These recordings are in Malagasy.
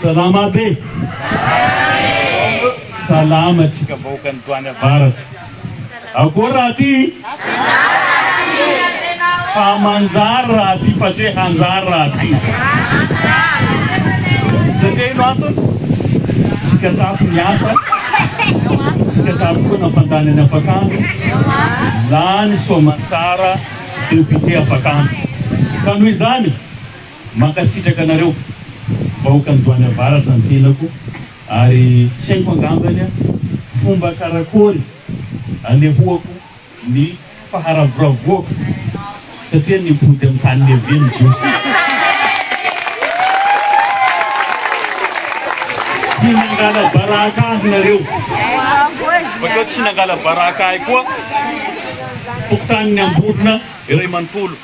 Salama be. Salama tsika vahoaka ny toany avaratsy. Akory raha ty? Fa manjary raha ty fa tsy hoe hanjary raha ty. Satria ino antony? Tsika tato miasa. Tsika tato koa nampandany any Afakandro. Lany soamantsara député Afakandro. Ka noho izany mankasitraka anareo vahoaka ny toany avaratra ny tenako. Ary tsy haiko angambany fomba karakory anehoako ny faharaviravoako satria nipody amin'ny tany lehibe ny jiosy. Tsy nangala baraka ahy nareo. Bakeo tsy nangala baraka ahy koa fokotaniny Ambodina iray manontolo.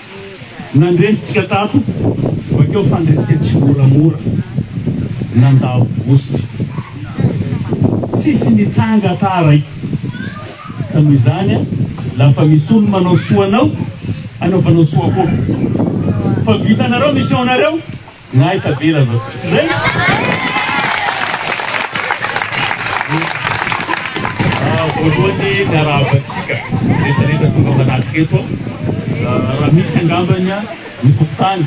Nandresitsika tato bakeo fandresetsy moramora nandavositsy. Sisy nitsanga tara ity. Ka noho izany lafa misy olo manao soa anao, anaovanao soa koa. Fa vitanareo mission nareo, gnahy tavela zao. Tsy zay? Voalohany niarahabatsika rehetrarehetra tonga manatika eto. Raha misy angambany ny fokotany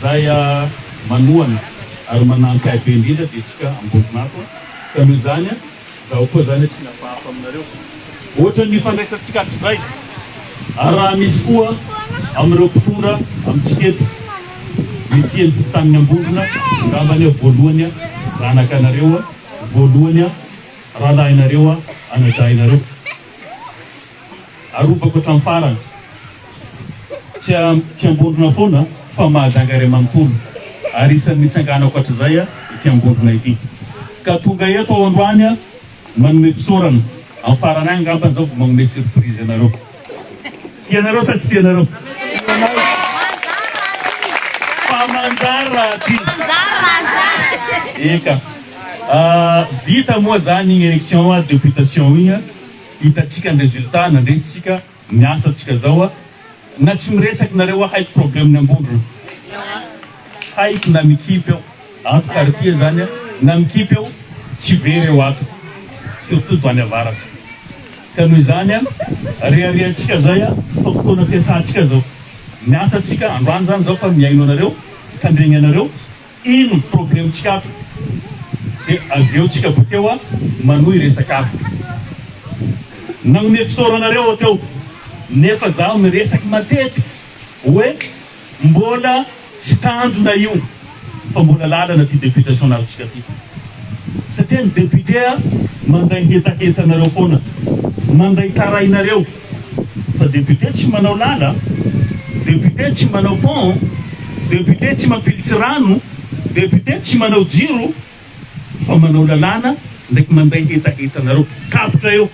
zay manohana ary manampy ahy be indrindra dia tsika Ambodinato. Ka noho izany zaho koa zany tsy nafahafa aminareo. Ohatra ny fandraisantsika ato zay. Ary raha misy koa amin'ireo mpitondra amintsika eto mitiany fokotaniny Ambodina, angambany voalohany zanaka anareo, voalohany rahalahinareo, anadahinareo. Arobako hatramin'ny farany. Tsy Ambodina foana fa mahazangare manontolo. Ary isan'ny mitsanganako hatrizay ity Ambodina ity. Ka tonga eto ao androany manome fisaorana amin'ny farany agny angamba zao vao manome surprise anareo. Tianareo sa tsy tianareo? Fa manjary raha ty. Eka. Vita moa zany igny élection députation igny, hitatsika ny résultat nandresitsika miasatsika zao. Na tsy miresaky nareo haiko problème Ambodina. Haiko na mikipy eo ato quartier zany na mikipy eo tsy very eo ato surtout toany avaratra. Ka noho izany reharehantsika zay fa fotoana fiasantsika zao miasatsika androany zany zao fa miaino anareo tandregny anareo ino problémetsika ato dia aveo tsika bakeo manohy resaka afa nagnome fisaoranareo ateo. Nefa zaho miresaky matetiky hoe mbola tsy tanjona io fa mbola lalana ty députation narotsika ty. Satria ny député manday hetahetanareo foana, manday tarainareo. Fa député tsy manao lala, député tsy manao pont, député tsy mampilitsy rano, député tsy manao jiro, fa manao lalana ndraiky manday hetahetanareo. Tapitra eo.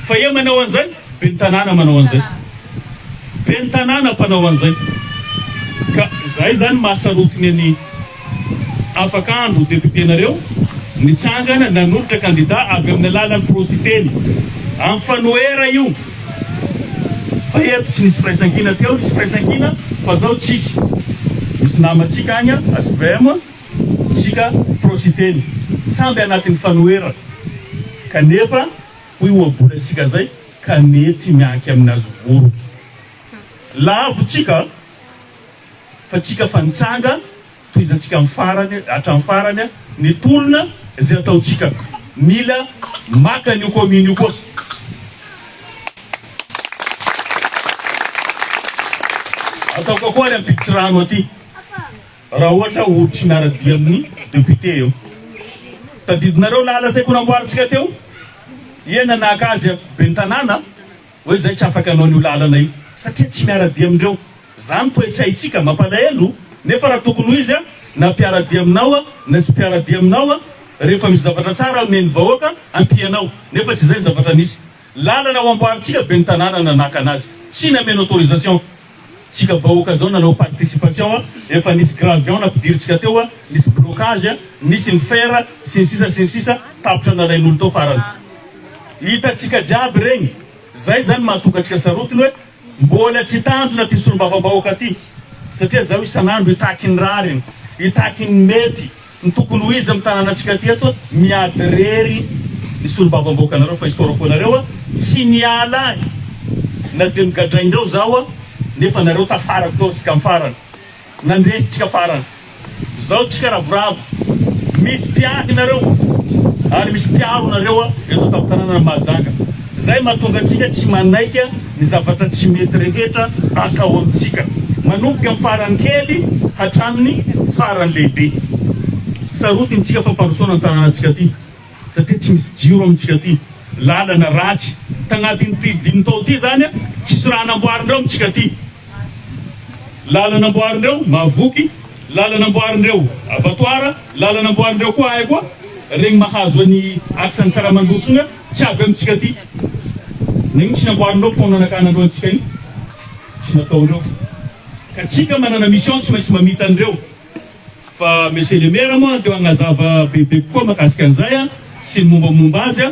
Fa ia manao an'izay, be ny tanàna manao an'izay. Be ny tanàna mpanao an'izay. Ka zay zany mahasarotiny ny Afakandro député-nareo nitsangana nanolotra candidat avy amin'ny alalan'ny prositeny amin'ny fanoera io. Fa eto tsy nisy firaisankina teo, nisy firaisankina fa zao tsisy. Misy namatsika agny SVM, tsika prositeny samby anatin'ny fanoera. Kanefa hoy oabolatsika zay ka mety mianky aminazy voro. Lavo tsika fa tsika fa nitsanga toizantsika amin'ny farany hatramin'ny farany ny tolona zay ataotsika. Mila maka an'io commune io koa. Ataoko koa ny ampiditry rano aty. Raha ohatra olo-tsy miaradia amin'ny député eo. Tadidinareo lala zay ko namboaritsika teo. Iena nakazy be ny tanàna hoe zay tsy afaka anao an'io lalana io satria tsy miaradia amindreo. Zany toetsaitsika mampalahelo. Nefa raha tokony ho izy na mpiaradia aminao na tsy mpiaradia aminao, rehefa misy zavatra tsara omeny vahoaka ampianao. Nefa tsy zay zavatra nisy. Lalana ho amboaritsika be ny tanàna nanaka anazy. Tsy nameno autorisation. Tsika vahoaka zao nanao participation, efa nisy gravion nampidiritsika teo, nisy blocage, nisy ny fer, sy ny sisa tapitra nalain'olo tao farany. Hitatsika jiaby regny. Zay zany mahatonga atsika sarotiny hoe mbola tsy tanjona ty solombavambahoaka ty. Satria zaho isan'andro hitaky ny raha regny. itaky ny mety ny tokony ho izy amin'ny tanànatsika ty eto miady rery ny solobavamboaka anareo fa isorako anareo tsy miala na dia migadraindreo zao nefa nareo tafarako tao tsika mifarany nandresitsika farany zao tsika ravoravo misy piahy nareo ary misy piaro nareo eto tapitanàna Mahajanga zay mahatonga antsika tsy manaika ny zavatra tsy mety rehetra atao amintsika manomboka amin'ny farany kely hatramin'ny farany lehibe sarotintsika fampandrosoana ny tanànatsika ty satria tsy misy jiro amintsika ty lalana ratsy tagnatin'ny dimy tao ty zany tsisy raha namboarindreo amintsika ty lalana amboarindreo mavoky lalana amboarindreo abatoara lalana amboarindreo koa ay koa regny mahazo any aksan'ny tsaramandrosona tsy avy amintsika ty negny tsy namboarindreo mponanankanandreo antsika iny tsy nataondreo ka tsika manana mission tsy maintsy mamita andreo fa monsieur le maire moa dia agnazava bebe kokoa makasika an'izay sy ny mombamomba azy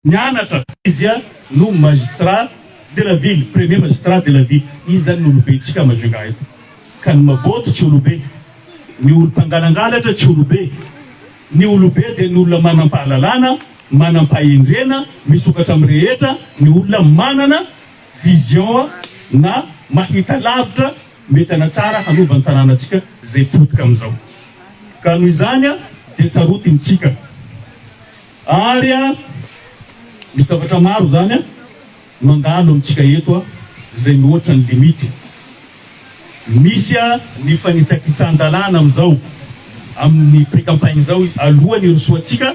nianatra izy no magistrat de la ville premier magistrat de la ville izy zany ny olobe tsika Majunga eto ka ny maboto tsy olobe ny olo mpangalangalatra tsy olobe ny olobe dia ny olona manam-pahalalana manam-pahendrena misokatra amin'ny rehetra ny olona manana vision na mahita lavitra mety anatsara hanova ny tanànatsika zay potika amin'izao ka noho izany dia sarotintsika ary misy zavatra maro zany mandalo amintsika eto zay mihoatra ny limity misy ny fanitsakitsan-dalàna amin'izao amin'ny pré-campagne zao alohan'ny rosoantsika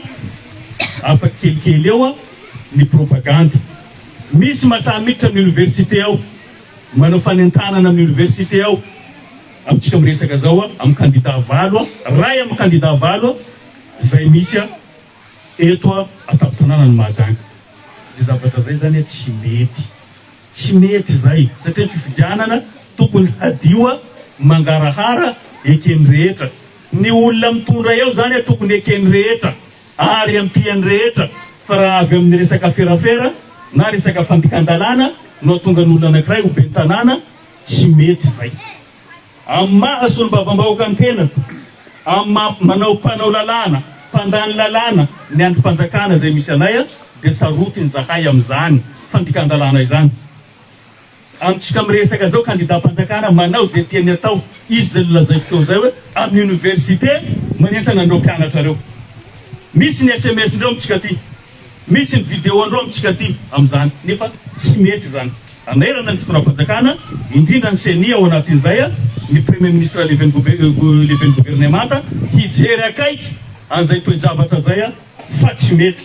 afaka kelikely eo ny propagande misy masamiditra amin'ny université ao manao fanentanana amin'ny université ao amintsika miresaka zao amin'ny candidat valo ray amin'ny candidat valo zay misy eto atapitanàna ny Mahajanga zay zavatra zay zany tsy mety zay satria fifidianana tokony hadio mangarahara ekeny rehetra ny olona mitondra eo zany tokony ekeny rehetra ary ampiany rehetra fa raha avy amin'ny resaka ferafera na resaka fandikan-dalàna no tonga ny olona anankiray ho be ny tanàna tsy mety zay amin'ny mahasolom-bavambahoaka ny tena amin'ny manao mpanao lalàna mpandany lalàna ny androm-panjakana zay misy anay dia sarotiny zahay amin'izany fandikan-dalàna izany amintsika miresaka zao candidat-mpanjakana manao zay tiany atao izy zay nolazaiko tao zay hoe amin'ny université manentana andreo mpianatra reo misy ny SMS ndreo amintsika ty misy ny vidéo andreo amintsika ty amin'izany nefa tsy mety zany anairana ny fitondram-panjakana indrindra ny CHAΗNE ao anatin'izay ny premier ministre leben'ny gouvernemanta hijery akaiky an'izay toe-javatra zay fa tsy mety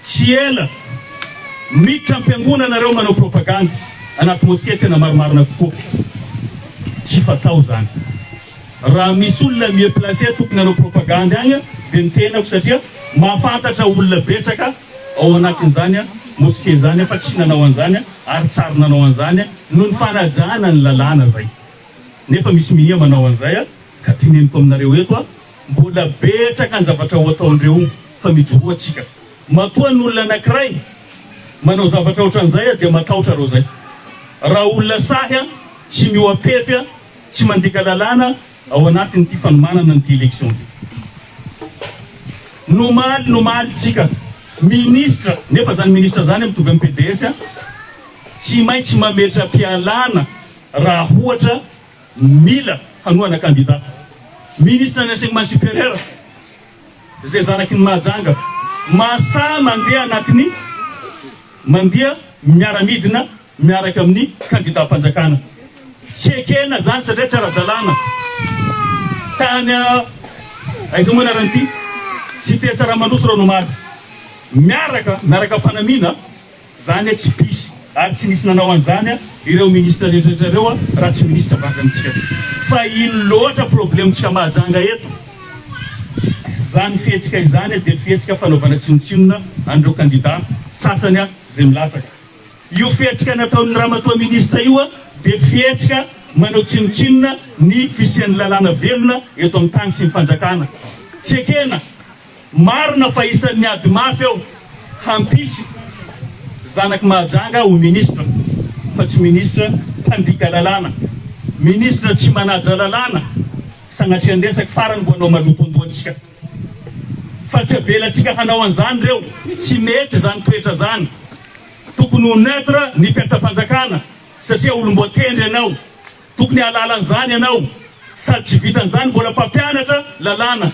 tsy ela miditra ampiangona nareo manao propagande anaty mosquée tena maromarina kokoa tsy fatao zany raha misy olona miéplace tokony hanao propagande agny dia ny tenako satria mahafantatra olona betsaka ao anatin'izany mosquée zany fa tsy nanao an'izany ary tsary nanao an'izany no ny fanajana ny lalàna zay nefa misy minia manao an'izay ka teneniko aminareo eto mbola betsaka ny zavatra ho ataondreo fa mijoroa atsika matoa ny olona anankiray manao zavatra ohatran'izay dia matahotra reo zay raha olona sahy tsy mioapefy tsy mandika lalàna ao anatin'ity fanomanana nyty élection ty nomaly tsika ministre nefa zany ministre zany mitovy amin'ny PDS tsy maintsy mametra mpialana raha ohatra mila hanoana candidat ministre ny enseignement supérieur zay zanaky ny Mahajanga masa mandeha anatiny mandeha miaramidina miaraka amin'ny candidat-mpanjakana tsy ekena zany satria tsy ara-dalàna tany aiza moa naran'ity tsy te tsara mandroso rao nomaly miaraka fanamina zany tsy pisy ary tsy nisy nanao an'izany ireo ministre rehetrarehetra reo raha tsy ministre vaka amintsika fa ino loatra problemtsika Mahajanga eto zany fihetsika izany dia fihetsika fanaovana tsinotsinona andreo candidat sasany zay milatsaka io fihetsika nataon'ny ramatoa ministre io dia fihetsika manao tsinotsinona ny fisian'ny lalàna velona eto amin'ny tany sy ny fanjakana tsy ekena marina fa isan'ny ady mafy eo hampisy zanaky Mahajanga ho ministre fa tsy ministre mpandika lalàna ministra tsy manaja lalàna sanatria andresaky farany mbo anao malotondoantsika fa tsy avelantsika hanao an'izany reo tsy mety zany toetra zany tokony ho neutre ny mpiartam-panjakana satria olom-bo tendry anao tokony halalan'izany anao sady tsy vitan'izany mbola mpampianatra lalàna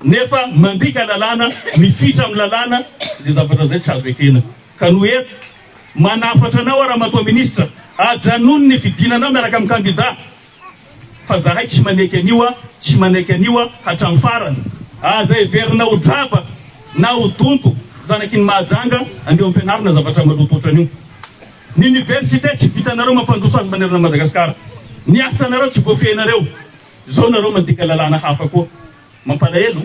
nefa mandika lalàna mifitra amin'ny lalàna zay zavatra zay tsy azo ekena ka no eto manafatra anao raha matoa ministra ajanony ny fidinanao miaraka amin'ny candidat fa zahay tsy maneky anio hatramin'ny farany aza everina ho draba na ho donto zanaky ny mahajanga andeo ampianarina zavatra maloto ohatran'io ny université tsy vitanareo mampandroso azy manerana Madagasikara ny asanareo tsy voafehinareo zao nareo mandika lalàna hafa koa mampalahelo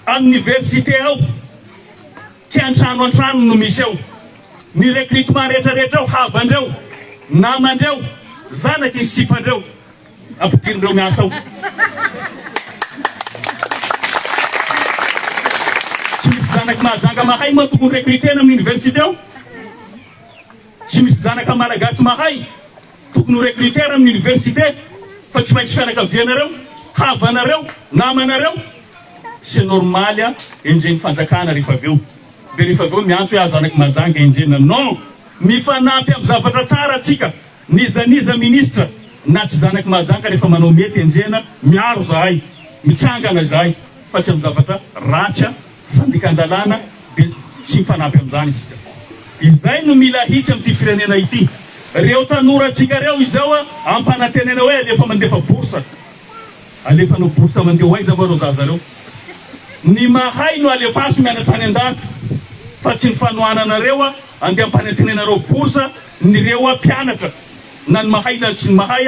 amin'ny université ao tsy antrano no misy ao ny recrutement rehetrarehetra ao havandreo namandreo zanaky ny sipandreo ampidirindreo miasa ao tsy misy zanaky mahajanga mahay moa tokony recrutena amin'ny université ao tsy misy zanaka malagasy mahay tokony ho recruter amin'ny université fa tsy maintsy fianakavianareo havanareo namanareo c'est normal enjeny fanjakana rehefa aveo de rehefa aveo miantso hoe zanaky majanga enjena non mifanampy amin'ny zavatra tsara atsika niza ministra na tsy zanaky majanga rehefa manao mety enjena miaro zahay mitsangana zahay fa tsy amin'ny zavatra ratsa fandikan-dalàna de tsy mifanampy amin'izany isika izay no mila hitsy amin'ity firenena ity reo tanoratsika reo izao ampanantenena hoe alefa mandefa boursa alefanao boursa mandeha aiza vareo zaza reo ny mahay no alefaso mianatra any an-dafy fa tsy ny fanohananareo andeha ampanantenenareo boursa ny reo mpianatra na ny mahay na tsy ny mahay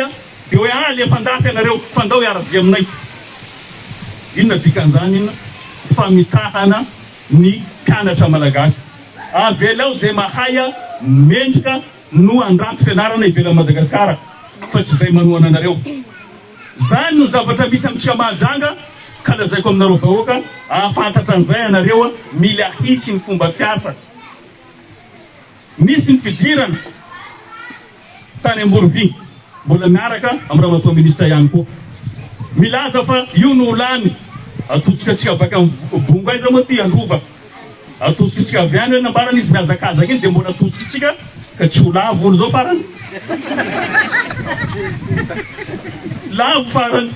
de hoe alefa andafy anareo fandao hiara-dia aminay inona dikan'izany inona famitahana ny mpianatra malagasy avelao zay mahay mendrika no andrato fianarana ivelan'ny Madagasikara fa tsy zay manohana anareo zany no zavatra misy amintsika mahajanga ka lazaiko aminareo vahoaka ahafantatra an'izay anareo mila hitsy ny fomba fiasa misy ny fidirana tany Amborovy mbola miaraka amin'ny ramatoa ministra ihany koa milaza fa io no olany atotsika tsika baka bongo aiza moa ty androva atotsika tsika avy any hoe nambarana izy miazakazaka iny de mbola atotsika tsika ka tsy ho lavo olo zao farany lavo farany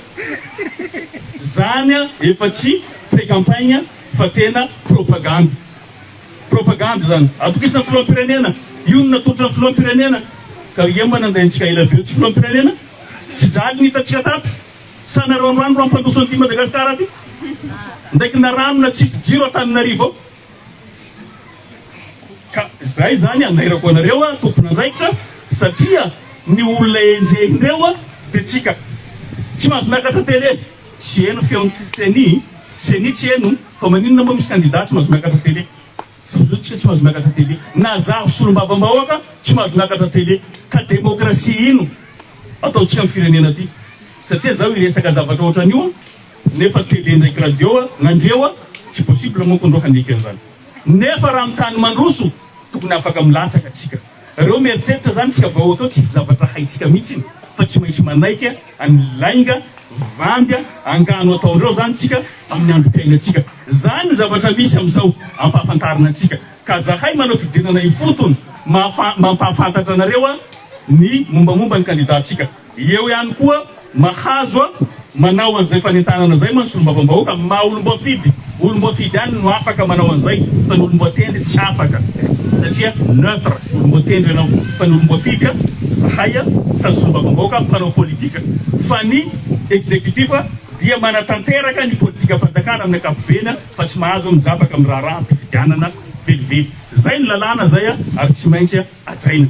zany efa tsy pré-campagne fa tena propagande zany atokisina filoham-pirenena io no natolotra ny filoham-pirenena ka ie manandaintsika ela veo tsy filoham-pirenena tsy jaly ny hitatsika tato sa nareo rano rampandroso an'ity Madagasikara ty ndraiky na rano na tsisy jiro Antananarivo ao ka zay zany anairako anareo tompona andraikitra satria ny olona enjehindreo de tsika tsy mahazo miakatra télé tsy eno feon'ny seni tsy eno fa maninona moa misy candidat tsy mahazo miakatra télé sazotsika tsy mahazo miakatra télé na zaho solom-bava-bahoaka tsy mahazo miakatra télé ka demokrasia ino ataotsika amin'ny firenena ty satria zaho iresaka zavatra ohatran'io nefa télé ndraiky radio nandreo tsy possible moa ndro handika an'izany nefa raha mitany mandroso tokony afaka milatsaka atsika reo mieritreritra zany tsika vahoaka ao tsisy zavatra haitsika mihitsy fa tsy maintsy manaiky anylainga vandy angano ataondreo zany tsika amin'ny androm-piainatsika zany zavatra misy am'izao ampahafantarina atsika ka zahay manao fidirana ifotony mampahafantatra anareo ny mombamomba ny candidatsika eo ihany koa mahazo manao an'izay fanentanana zay man solom-bava-bahoaka maha olombo fidy any no afaka manao an'izay fa ny olombo tendry tsy afaka satria neutre olombo tendry anao fa ny olombo fidy zahay sa solom-bava-bahoaka mpanao politika fa ny exécutif dia manatanteraka ny politika fanjakana amin'ny ankapobeny fa tsy mahazo mijabaka amin'ny raharaha ampifidianana velively zay ny lalàna zay ary tsy maintsy ajaina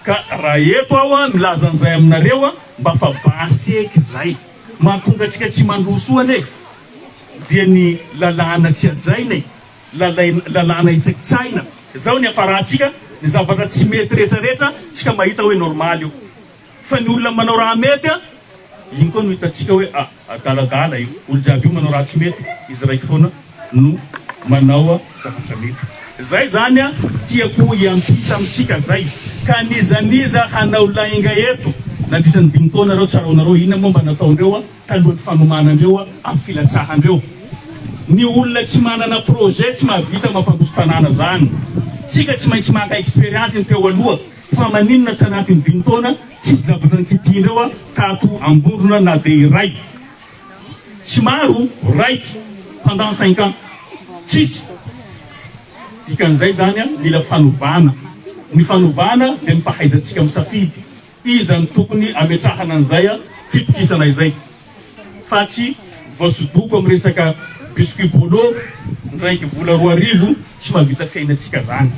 ka raha eto ao milaza an'izay aminareo mba fa baseky zay mahatonga atsika tsy mandrosoana dia ny lalàna tsy ajaina lalàna itsakitsaina zao ny afaratsika ny zavatra tsy mety rehetrarehetra tsika mahita hoe normal io fa ny olona manao raha mety iny koa no hitatsika hoe adaladala io olo jiaby io manao raha tsy mety izy raiky foana no manao zavatra mety zay zany tiako iampita amitsika zay ka nizaniza hanao lainga eto nandritra ny 5 taona reo tsaronareo inona momba nataondreo talohan'ny fanomanandreo amin'ny filatsahandreo. Ny olona tsy manana projet tsy mahavita mampandroso tanàna zany. Tsika tsy maintsy maka expérience ny teo aloha fa maninona tanatin'ny 5 taona tsisy zavatra nikitindreo tato ambondrona na dia iray. Tsy maro raiky pendant 5 ans tsisy. Dikan'izay zany mila fanovana. Ny fanovana dia ny fahaizantsika misafidy iza ny tokony ametrahana an'izay fitokisana izay. Fa tsy voasodoko amin'ny resaka biscuit bolo ndraiky vola 2 arivo tsy mahavita fiainantsika zany.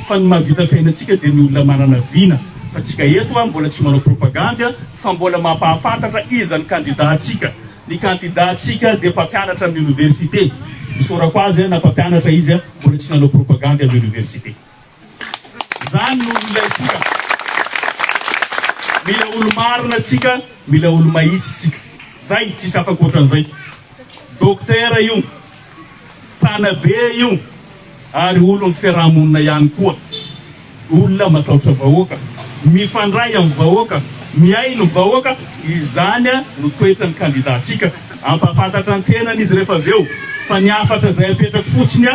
Fa ny mahavita fiainantsika dia ny olona manana vina. Fa tsika eto mbola tsy manao propagande fa mbola mampahafantatra iza ny kandidatsika. Ny kandidatsika dia mpampianatra amin'ny université. Misorako azy na mpampianatra izy mbola tsy nanao propagande amin'ny université. Zany no ilaitsika. Mila olo marina tsika, mila olo mahitsy tsika. Zay tsisy afakoatran'izay. Dokotera io, mpanabe io, ary olo ny fiarahamonina ihany koa. Olona matahotra vahoaka, mifandray amin'ny vahoaka, miay ny vahoaka, izany no toetra ny kandidatsika. Ampahafantatra ny tenany izy rehefa avy eo. Fa ny afatra zay apetraka fotsiny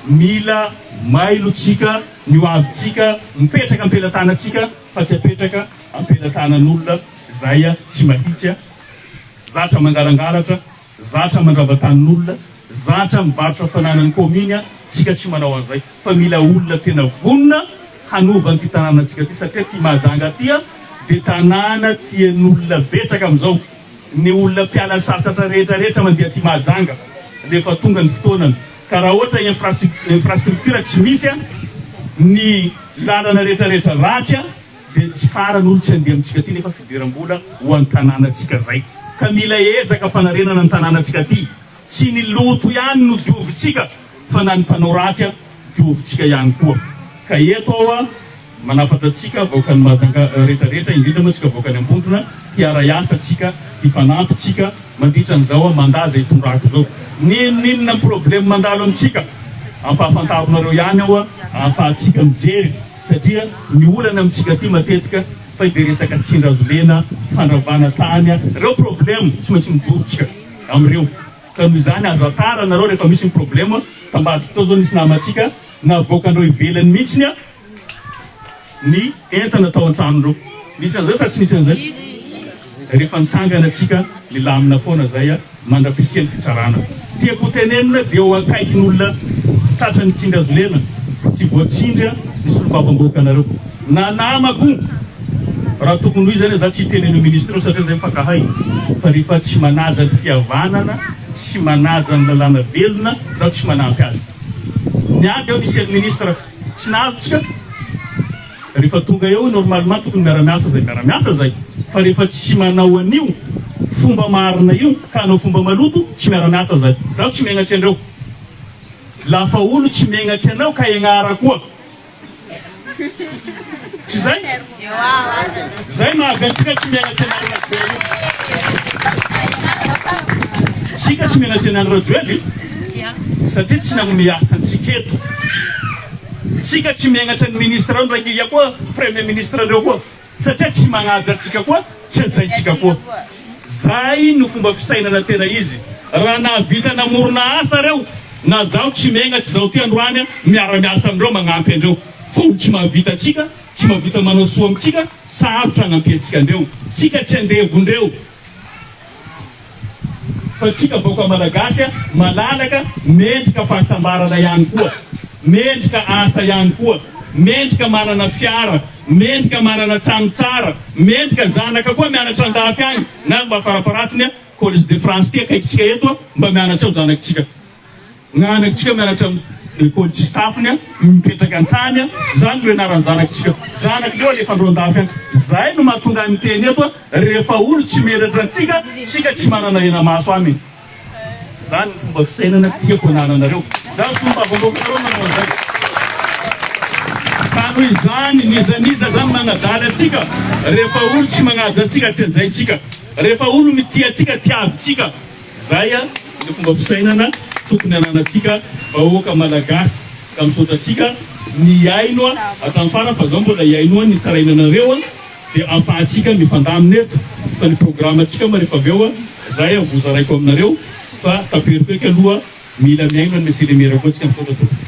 mila mailotsika, ny hoavitsika, mipetraka ampelatanatsika fa tsy apetraka ampelantanan'olona zay tsy mahitsy, zatra mangarangaratra, zatra mandravatan'olona, zatra mivarotra fananan'ny kominy, tsika tsy manao an'izay. Fa mila olona tena vonona hanova ny tanànatsika ty satria ty Mahajanga ty dia tanàna tian'olona betsaka amin'izao. Ny olona mpiala sasatra rehetrarehetra mandeha ty Mahajanga rehefa tonga ny fotoanany. Ka raha ohatra infrastructure tsy misy ny lalana rehetrarehetra ratsy dia tsy farany olo tsy andeha amintsika ty nefa fidiram-bola ho an'ny tanànatsika zay. Ka mila ezaka fanarenana ny tanànatsika ty. Tsy ny loto ihany no diovitsika fa na ny mpanao ratsy diovitsika ihany koa. Ka eto manafatra atsika vahoaka ny Mahajanga rehetrarehetra, indrindra moa tsika vahoaka ny Ambondrona, hiara-iasa tsika, hifanampitsika mandritra an'izao mandaza hitondrako zao. Ninona problème mandalo amintsika ampahafantaronareo ihany ahafahantsika mijery satria ny olana amintsika ty matetika fa dia resaka tsindrazolena, fandravana tany, reo problème tsy maintsy mijorotsika amin'ireo. Ka noho izany azo atara nareo rehefa misy ny problème tambadika tao zao nisy namantsika navoakandreo ivelany mihitsiny ny entana tao an-tranondreo. Nisy an'izay fa tsy nisy an'izay. Rehefa nitsangana atsika milamina foana zay mandra-pisian'ny fitsarana. Tiako tenenina dia eo akaikin'olona tratra ny tsindrazolena sy voatsindra ny solobabam-boaka anareo. Nanamako raha tokony hoy zany za tsy tenen'ny ministra satria zay mifakahay. Fa rehefa tsy manaja fihavanana, tsy manaja ny lalàna velona, zaho tsy manampy azy. Niady eo nisy an'ny ministra tsy nahazotsika. Rehefa tonga eo normalement tokony miara-miasa zay. Fa rehefa tsy manao an'io fomba marina io ka anao fomba maloto tsy miara-miasa zay. Zaho tsy miagnatry andreo. Lafa olo tsy miagnatry anao ka ianara koa. Tsy zay? Zay mahagantsika tsy miagnatry anareo. Tsika tsy miagnatry anareo joely satria tsy nanome asantsika eto. Tsika tsy miagnatra ny ministra ao ndraiky ia koa premier ministre reo koa satria tsy magnaja atsika koa tsy ajaitsika koa. Zay no fomba fisainana tena izy. Raha nahavita namorona asa reo na zaho tsy miagnatry zao ty androany miara-miasa amindreo magnampy andreo. Fa olo tsy mahavita atsika, tsy mahavita manao soa amitsika, sarotra hagnampy atsika andreo. Tsika tsy andevondreo. Fa tsika vahoaka malagasy malalaka mendrika fahasambarana ihany koa. Mendrika asa ihany koa, mendrika manana fiara, mendrika manana trano tsara, mendrika zanaka koa mianatra andafy agny na mba faraparatsiny collège de France ty akaikitsika eto mba mianatra ao zanakitsika. Gn'anakitsika mianatra école tsy staffiny mipetraka an-tany, zany no ianaran'ny zanakitsika. Zanakindreo alefa andro andafy agny. Zay no mahatonga ny teny eto rehefa olo tsy melatra antsika, tsika tsy manana henamaso aminy. Zany ny fomba fisainana tiako anananareo. Zany fomba avamboakanareo manao an'izay. Ka noho izany nizaniza zany manadaly atsika. Rehefa olo tsy magnaja atsika tsy anjaitsika. Rehefa olo mitia atsika tiavitsika. Zay ny fomba fisainana tokony ananatsika vahoaka malagasy. Ka misaotra atsika ny aino atam'y fara fa zao mbola iainoa ny tarainanareo dia ahafahantsika mifandamina eto fa ny programantsika ma rehefa avy eo zay avoza raiko aminareo fa taperipeka aloha mila miaino ny mesilemera koa tsika misaotra tompoko